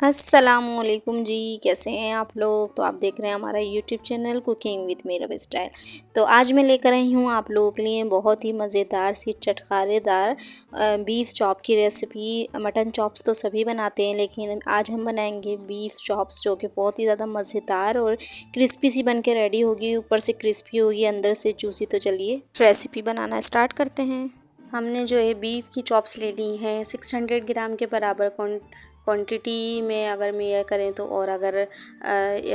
अस्सलामुअलैकुम जी, कैसे हैं आप लोग। तो आप देख रहे हैं हमारा यूट्यूब चैनल कुकिंग विद मेरा स्टाइल। तो आज मैं लेकर आई हूँ आप लोगों के लिए बहुत ही मज़ेदार सी चटखारेदार बीफ चॉप की रेसिपी। मटन चॉप्स तो सभी बनाते हैं, लेकिन आज हम बनाएंगे बीफ चॉप्स, जो कि बहुत ही ज़्यादा मज़ेदार और क्रिस्पी सी बन के रेडी होगी। ऊपर से क्रिस्पी होगी, अंदर से जूसी। तो चलिए रेसिपी बनाना स्टार्ट करते हैं। हमने जो है बीफ की चॉप्स ले ली हैं 600 ग्राम के बराबर क्वांटिटी में। अगर मैं यह करें तो, और अगर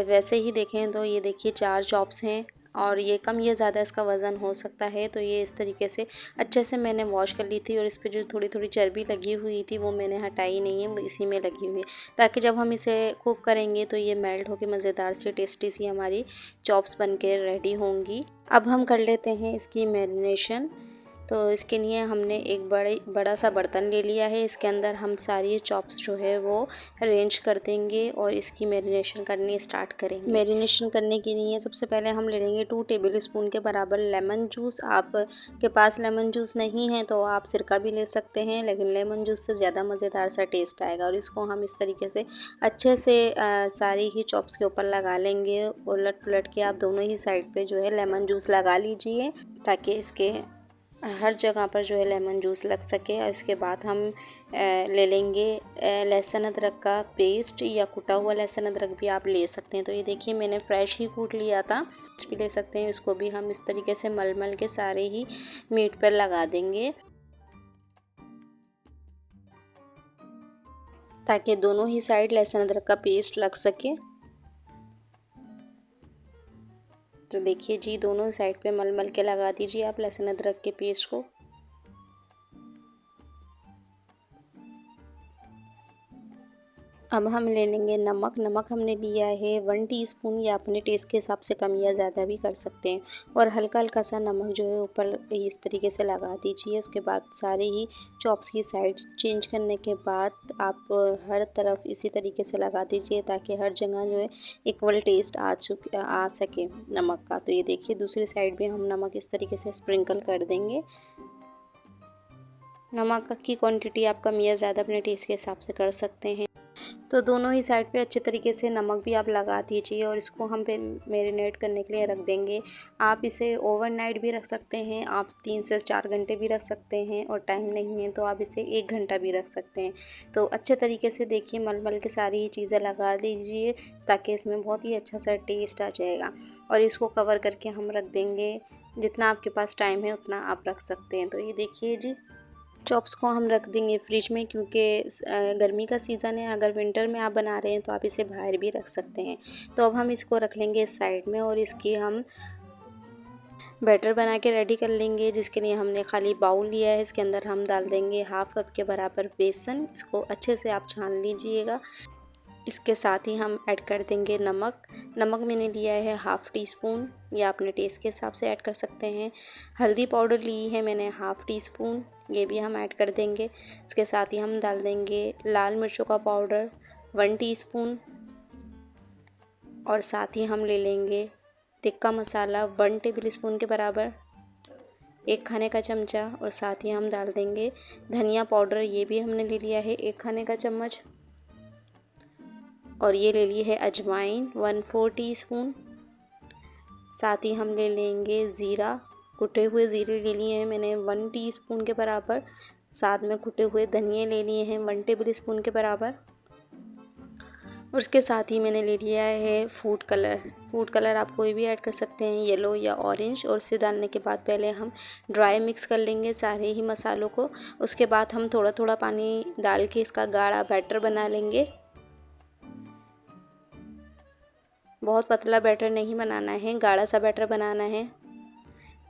वैसे ही देखें तो ये देखिए 4 चॉप्स हैं, और ये कम या ज़्यादा इसका वज़न हो सकता है। तो ये इस तरीके से अच्छे से मैंने वॉश कर ली थी, और इस पे जो थोड़ी थोड़ी चर्बी लगी हुई थी वो मैंने हटाई नहीं है, वो इसी में लगी हुई है, ताकि जब हम इसे कुक करेंगे तो ये मेल्ट होकर मज़ेदार सी टेस्टी सी हमारी चॉप्स बन के रेडी होंगी। अब हम कर लेते हैं इसकी मैरिनेशन। तो इसके लिए हमने एक बड़ा सा बर्तन ले लिया है। इसके अंदर हम सारी चॉप्स जो है वो अरेंज कर देंगे और इसकी मैरिनेशन करनी स्टार्ट करेंगे। मैरिनेशन करने के लिए सबसे पहले हम ले लेंगे 2 टेबल स्पून के बराबर लेमन जूस। आप के पास लेमन जूस नहीं है तो आप सिरका भी ले सकते हैं, लेकिन लेमन जूस से ज़्यादा मज़ेदार सा टेस्ट आएगा। और इसको हम इस तरीके से अच्छे से सारी ही चॉप्स के ऊपर लगा लेंगे। उलट पुलट के आप दोनों ही साइड पे जो है लेमन जूस लगा लीजिए, ताकि इसके हर जगह पर जो है लेमन जूस लग सके। और इसके बाद हम ले लेंगे लहसुन अदरक का पेस्ट, या कुटा हुआ लहसुन अदरक भी आप ले सकते हैं। तो ये देखिए मैंने फ्रेश ही कूट लिया था, भी ले सकते हैं। इसको भी हम इस तरीके से मल के सारे ही मीट पर लगा देंगे, ताकि दोनों ही साइड लहसुन अदरक का पेस्ट लग सके। तो देखिए जी, दोनों साइड पे मल के लगा दीजिए आप लहसुन अदरक के पेस्ट को। अब हम ले लेंगे नमक। नमक हमने लिया है 1 टीस्पून, या अपने टेस्ट के हिसाब से कम या ज़्यादा भी कर सकते हैं। और हल्का हल्का सा नमक जो है ऊपर इस तरीके से लगा दीजिए। उसके बाद सारे ही चॉप्स की साइड चेंज करने के बाद आप हर तरफ इसी तरीके से लगा दीजिए, ताकि हर जगह जो है इक्वल टेस्ट आ सके नमक का। तो ये देखिए दूसरी साइड भी हम नमक इस तरीके से स्प्रिंकल कर देंगे। नमक की क्वांटिटी आप कम या ज़्यादा अपने टेस्ट के हिसाब से कर सकते हैं। तो दोनों ही साइड पे अच्छे तरीके से नमक भी आप लगा दीजिए, और इसको हम फिर मैरिनेट करने के लिए रख देंगे। आप इसे ओवरनाइट भी रख सकते हैं, आप 3 से 4 घंटे भी रख सकते हैं, और टाइम नहीं है तो आप इसे 1 घंटा भी रख सकते हैं। तो अच्छे तरीके से देखिए मल के सारी ही चीज़ें लगा दीजिए, ताकि इसमें बहुत ही अच्छा सा टेस्ट आ जाएगा। और इसको कवर करके हम रख देंगे। जितना आपके पास टाइम है उतना आप रख सकते हैं। तो ये देखिए जी, चॉप्स को हम रख देंगे फ्रिज में, क्योंकि गर्मी का सीज़न है। अगर विंटर में आप बना रहे हैं तो आप इसे बाहर भी रख सकते हैं। तो अब हम इसको रख लेंगे साइड में, और इसकी हम बैटर बना के रेडी कर लेंगे। जिसके लिए हमने खाली बाउल लिया है, इसके अंदर हम डाल देंगे हाफ़ कप के बराबर बेसन। इसको अच्छे से आप छान लीजिएगा। इसके साथ ही हम ऐड कर देंगे नमक। नमक मैंने लिया है 1/2 टीस्पून, या अपने टेस्ट के हिसाब से ऐड कर सकते हैं। हल्दी पाउडर ली है मैंने 1/2 टीस्पून, ये भी हम ऐड कर देंगे। इसके साथ ही हम डाल देंगे लाल मिर्चों का पाउडर 1 टीस्पून, और साथ ही हम ले लेंगे तिक्का मसाला 1 टेबल स्पून के बराबर, 1 खाने का चमचा। और साथ ही हम डाल देंगे धनिया पाउडर, ये भी हमने ले लिया है 1 खाने का चम्मच। और ये ले ली है अजवाइन 1/4 टीस्पून। साथ ही हम ले लेंगे ज़ीरा, कुटे हुए ज़ीरे ले लिए हैं मैंने 1 टीस्पून के बराबर। साथ में कुटे हुए धनिए ले लिए हैं 1 टेबल स्पून के बराबर। और उसके साथ ही मैंने ले लिया है फूड कलर। फूड कलर आप कोई भी ऐड कर सकते हैं, येलो या ऑरेंज। और इसे डालने के बाद पहले हम ड्राई मिक्स कर लेंगे सारे ही मसालों को। उसके बाद हम थोड़ा थोड़ा पानी डाल के इसका गाढ़ा बैटर बना लेंगे। बहुत पतला बैटर नहीं बनाना है, गाढ़ा सा बैटर बनाना है।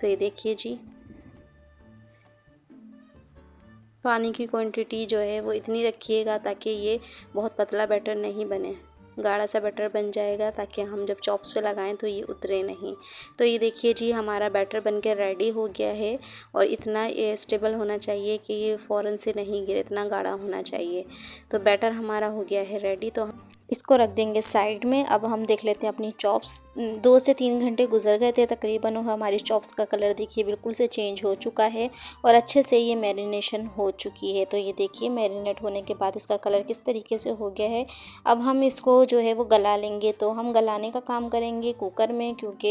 तो ये देखिए जी, पानी की क्वांटिटी जो है वो इतनी रखिएगा ताकि ये बहुत पतला बैटर नहीं बने, गाढ़ा सा बैटर बन जाएगा, ताकि हम जब चॉप्स पे लगाएं तो ये उतरे नहीं। तो ये देखिए जी, हमारा बैटर बनके रेडी हो गया है। और इतना ये स्टेबल होना चाहिए कि ये फ़ौरन से नहीं गिरे, इतना गाढ़ा होना चाहिए। तो बैटर हमारा हो गया है रेडी। तो इसको रख देंगे साइड में। अब हम देख लेते हैं अपनी चॉप्स। 2 से 3 घंटे गुजर गए थे तकरीबन और हमारी चॉप्स का कलर देखिए बिल्कुल से चेंज हो चुका है और अच्छे से ये मैरिनेशन हो चुकी है। तो ये देखिए मैरिनेट होने के बाद इसका कलर किस तरीके से हो गया है। अब हम इसको जो है वो गला लेंगे। तो हम गलाने का काम करेंगे कुकर में, क्योंकि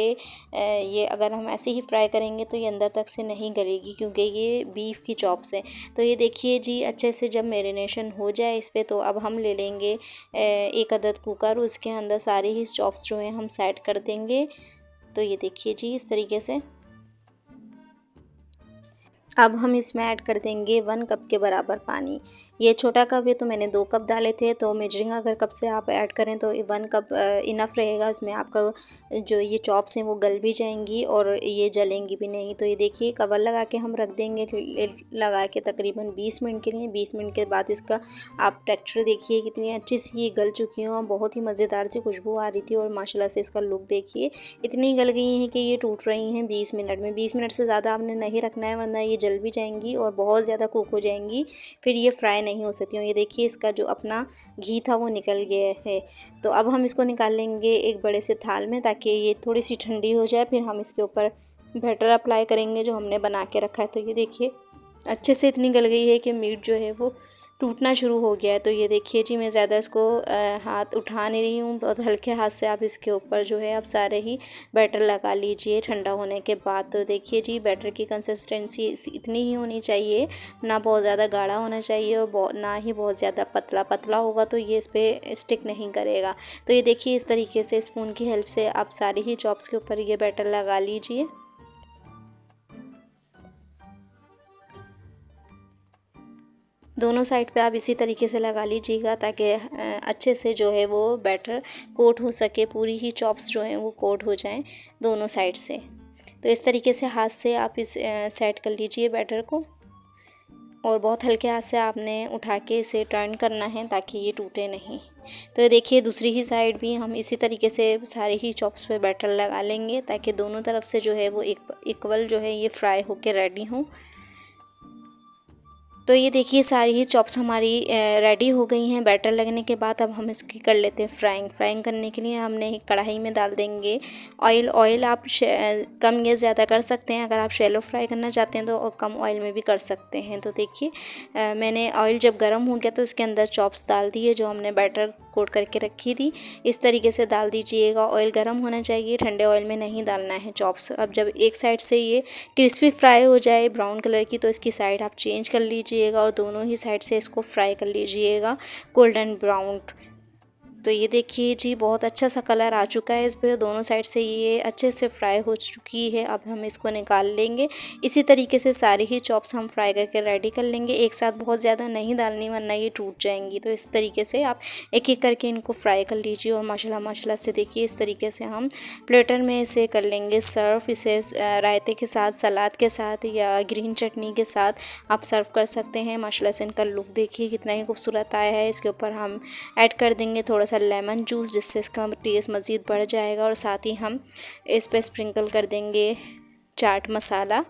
ये अगर हम ऐसे ही फ्राई करेंगे तो ये अंदर तक से नहीं गलेगी, क्योंकि ये बीफ की चॉप्स है। तो ये देखिए जी अच्छे से जब मैरिनेशन हो जाए इस पर, तो अब हम ले लेंगे एक अदद कुकर। उसके अंदर सारी ही चॉप्स जो हैं हम सेट कर देंगे। तो ये देखिए जी इस तरीके से। अब हम इसमें ऐड कर देंगे 1 कप के बराबर पानी। ये छोटा कप है तो मैंने 2 कप डाले थे, तो मेजरिंग अगर कप से आप ऐड करें तो 1 कप इनफ रहेगा। इसमें आपका जो ये चॉप्स हैं वो गल भी जाएंगी और ये जलेंगी भी नहीं। तो ये देखिए कवर लगा के हम रख देंगे, लगा के तकरीबन 20 मिनट के लिए। 20 मिनट के बाद इसका आप टेक्सचर देखिए कितनी अच्छी सी ये गल चुकी हैं और बहुत ही मज़ेदार सी खुशबू आ रही थी। और माशाल्लाह से इसका लुक देखिए इतनी गल गई हैं कि ये टूट रही हैं 20 मिनट में। 20 मिनट से ज़्यादा आपने नहीं रखना है, वरना ये जल भी जाएंगी और बहुत ज़्यादा कुक हो जाएंगी, फिर ये फ्राई नहीं हो सकती हूँ। ये देखिए इसका जो अपना घी था वो निकल गया है। तो अब हम इसको निकाल लेंगे एक बड़े से थाल में, ताकि ये थोड़ी सी ठंडी हो जाए। फिर हम इसके ऊपर बैटर अप्लाई करेंगे जो हमने बना के रखा है। तो ये देखिए अच्छे से इतनी गल गई है कि मीट जो है वो टूटना शुरू हो गया है। तो ये देखिए जी मैं ज़्यादा इसको हाथ उठा नहीं रही हूँ, बहुत हल्के हाथ से आप इसके ऊपर जो है आप सारे ही बैटर लगा लीजिए ठंडा होने के बाद। तो देखिए जी बैटर की कंसिस्टेंसी इतनी ही होनी चाहिए, ना बहुत ज़्यादा गाढ़ा होना चाहिए और ना ही बहुत ज़्यादा पतला। पतला होगा तो ये इस पर स्टिक नहीं करेगा। तो ये देखिए इस तरीके से स्पून की हेल्प से आप सारी ही चॉप्स के ऊपर ये बैटर लगा लीजिए। दोनों साइड पे आप इसी तरीके से लगा लीजिएगा, ताकि अच्छे से जो है वो बैटर कोट हो सके। पूरी ही चॉप्स जो हैं वो कोट हो जाएं दोनों साइड से। तो इस तरीके से हाथ से आप इस सेट कर लीजिए बैटर को, और बहुत हल्के हाथ से आपने उठा के इसे टर्न करना है ताकि ये टूटे नहीं। तो ये देखिए दूसरी ही साइड भी हम इसी तरीके से सारी ही चॉप्स पे बैटर लगा लेंगे, ताकि दोनों तरफ से जो है वो इक्वल जो है ये फ्राई होके रेडी हों। तो ये देखिए सारी ही चॉप्स हमारी रेडी हो गई हैं बैटर लगने के बाद। अब हम इसकी कर लेते हैं फ्राइंग करने के लिए हमने एक कढ़ाई में डाल देंगे ऑयल आप कम या ज़्यादा कर सकते हैं। अगर आप शैलो फ्राई करना चाहते हैं तो कम ऑयल में भी कर सकते हैं। तो देखिए मैंने ऑयल जब गर्म हो गया तो इसके अंदर चॉप्स डाल दिए जो हमने बैटर कोट करके रखी थी। इस तरीके से डाल दीजिएगा। ऑयल गर्म होना चाहिए, ठंडे ऑयल में नहीं डालना है चॉप्स। अब जब एक साइड से ये क्रिस्पी फ्राई हो जाए ब्राउन कलर की, तो इसकी साइड आप चेंज कर लीजिएगा और दोनों ही साइड से इसको फ्राई कर लीजिएगा गोल्डन ब्राउन। तो ये देखिए जी बहुत अच्छा सा कलर आ चुका है इस पर, दोनों साइड से ये अच्छे से फ्राई हो चुकी है। अब हम इसको निकाल लेंगे। इसी तरीके से सारी ही चॉप्स हम फ्राई करके रेडी कर लेंगे। एक साथ बहुत ज़्यादा नहीं डालनी, वरना ये टूट जाएंगी। तो इस तरीके से आप एक एक करके इनको फ्राई कर लीजिए। और माशाल्लाह माशाल्लाह से देखिए इस तरीके से हम प्लेटर में इसे कर लेंगे सर्व। इसे रायते के साथ, सलाद के साथ या ग्रीन चटनी के साथ आप सर्व कर सकते हैं। माशाल्लाह से इनका लुक देखिए कितना ही खूबसूरत आया है। इसके ऊपर हम ऐड कर देंगे थोड़ा सा लेमन जूस, जिससे इसका टेस्ट मज़ीद बढ़ जाएगा। और साथ ही हम इस पर स्प्रिंकल कर देंगे चाट मसाला।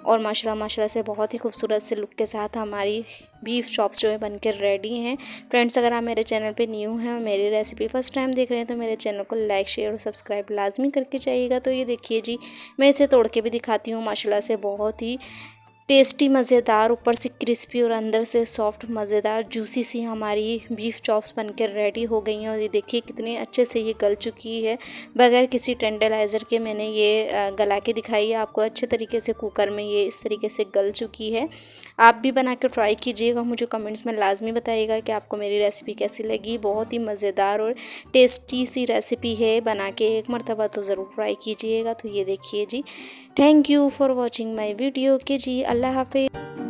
और माशाल्लाह माशाल्लाह से बहुत ही खूबसूरत से लुक के साथ हमारी बीफ चॉप्स जो है बनकर रेडी हैं। फ्रेंड्स अगर आप मेरे चैनल पे न्यू हैं और मेरी रेसिपी फर्स्ट टाइम देख रहे हैं तो मेरे चैनल को लाइक शेयर और सब्सक्राइब लाजमी करके जाइएगा। तो ये देखिए जी मैं इसे तोड़ के भी दिखाती हूँ। माशाल्लाह से बहुत ही टेस्टी मज़ेदार, ऊपर से क्रिस्पी और अंदर से सॉफ्ट मज़ेदार जूसी सी हमारी बीफ चॉप्स बनकर रेडी हो गई हैं। और ये देखिए कितने अच्छे से ये गल चुकी है, बगैर किसी टेंडराइज़र के मैंने ये गला के दिखाई है आपको। अच्छे तरीके से कुकर में ये इस तरीके से गल चुकी है। आप भी बना कर ट्राई कीजिएगा, मुझे कमेंट्स में लाजमी बताइएगा कि आपको मेरी रेसिपी कैसी लगी। बहुत ही मज़ेदार और टेस्टी सी रेसिपी है, बना के एक मरतबा तो ज़रूर ट्राई कीजिएगा। तो ये देखिए जी thank you for watching my video के जी अल्लाह हाफिज़।